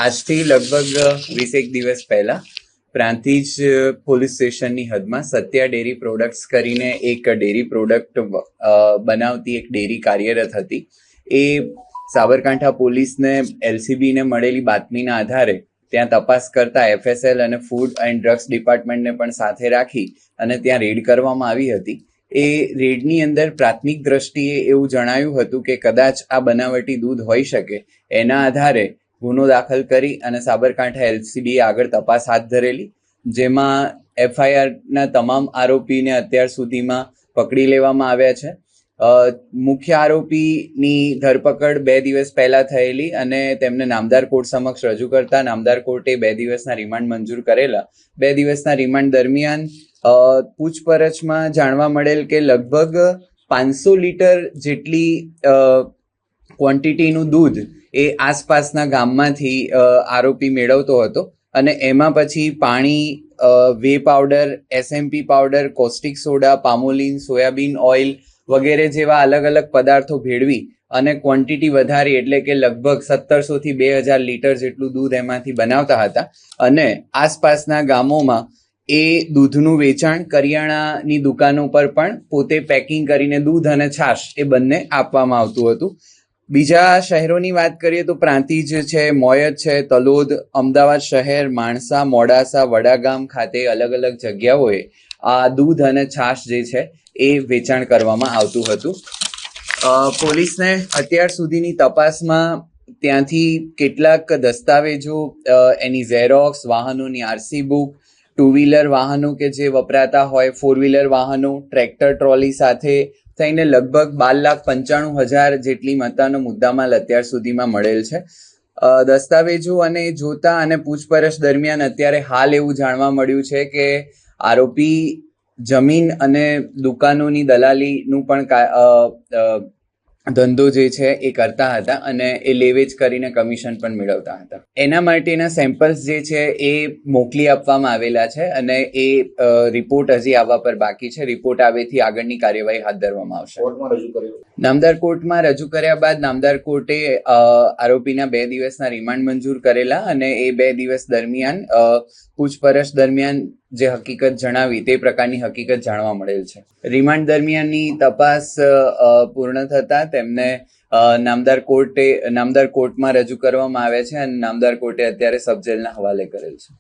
આજથી લગભગ 20 દિવસ પહેલા પ્રાંતિજ પોલીસ સ્ટેશનની હદમાં સત્યા ડેરી પ્રોડક્ટ્સ કરીને એક ડેરી પ્રોડક્ટ બનાવતી એક ડેરી કાર્યરત હતી. એ સાબરકાંઠા પોલીસને LCBને મળેલી બાતમીના આધારે ત્યાં તપાસ કરતા FSL અને ફૂડ એન્ડ ડ્રગ્સ ડિપાર્ટમેન્ટને પણ સાથે રાખી અને ત્યાં રેડ કરવામાં આવી હતી. એ રેડની અંદર પ્રાથમિક દ્રષ્ટિએ એવું જણાયું હતું કે કદાચ આ બનાવટી દૂધ હોઈ શકે. એના આધારે ગુનો દાખલ કરી અને સાબરકાંઠા LCBએ આગળ તપાસ હાથ ધરેલી, જેમાં FIRના તમામ આરોપીને અત્યાર સુધીમાં પકડી લેવામાં આવ્યા છે. મુખ્ય આરોપીની ધરપકડ 2 દિવસ પહેલા થયેલી અને તેમને નામદાર કોર્ટ સમક્ષ રજૂ કરતા નામદાર કોર્ટે 2 દિવસના રિમાન્ડ મંજૂર કરેલા. 2 દિવસના રિમાન્ડ દરમિયાન પૂછપરછમાં જાણવા મળેલ કે લગભગ 500 લીટર જેટલી ક્વોન્ટિટીનું દૂધ એ આસપાસના ગામમાંથી આરોપી મેળવતો હતો અને એમાં પછી પાણી, way powder, SMP powder, caustic soda, palmolein, soybean oil વગેરે જેવા અલગ અલગ પદાર્થો ભેળવી અને ક્વોન્ટિટી વધારી, એટલે કે લગભગ 1700 થી 2000 લીટર જેટલું દૂધ એમાંથી બનાવતા હતા. અને આસપાસના ગામોમાં એ દૂધનું વેચાણ કરિયાણાની દુકાનો પર પણ પોતે પેકિંગ કરીને દૂધ અને છાશ એ બંને આપવામાં આવતું હતું. બીજા શહેરોની વાત કરીએ તો પ્રાંતિજ છે, મોયત છે, તલોદ, અમદાવાદ શહેર, માણસા, મોડાસા, વડાગામ ખાતે અલગ અલગ જગ્યાઓએ આ દૂધ અને છાશ જે છે એ વેચાણ કરવામાં આવતું હતું. પોલીસને અત્યાર સુધીની તપાસમાં ત્યાંથી કેટલાક દસ્તાવેજો, એની ઝેરોક્સ, વાહનોની RC બુક, 2-વ્હીલર વાહનો કે જે વપરાતા હોય, 4-વ્હીલર વાહનો, ટ્રેક્ટર ટ્રોલી સાથે થઈને લગભગ 12,95,000 જેટલી મતાનો મુદ્દામાલ અત્યાર સુધીમાં મળેલ છે. દસ્તાવેજો અને જોતા અને પૂછપરછ દરમિયાન અત્યારે હાલ એવું જાણવા મળ્યું છે કે આરોપી જમીન અને દુકાનોની દલાલીનું પણ ધંધો જે છે એ કરતા હતા અને એ લેવેચ કરીને કમિશન પણ મેળવતા હતા. એના માટેના સેમ્પલ્સ જે છે એ મોકલી આપવામાં આવેલા છે અને એ રિપોર્ટ હજી આવવા પર બાકી છે. રિપોર્ટ આવેથી આગળની કાર્યવાહી હાથ ધરવામાં આવશે. નામદાર કોર્ટમાં રજૂ કર્યા બાદ નામદાર કોર્ટે આરોપીના 2 દિવસના રિમાન્ડ મંજૂર કરેલા અને એ 2 દિવસ દરમિયાન પૂછપરછ દરમિયાન જે હકીકત જણાવી તે પ્રકારની હકીકત જાણવા મળેલ છે. રિમાન્ડ દરમિયાનની તપાસ પૂર્ણ થતા તેમને નામદાર કોર્ટમાં રજૂ કરવામાં આવે છે અને નામદાર કોર્ટે અત્યારે સબ જેલના હવાલે કરેલ છે.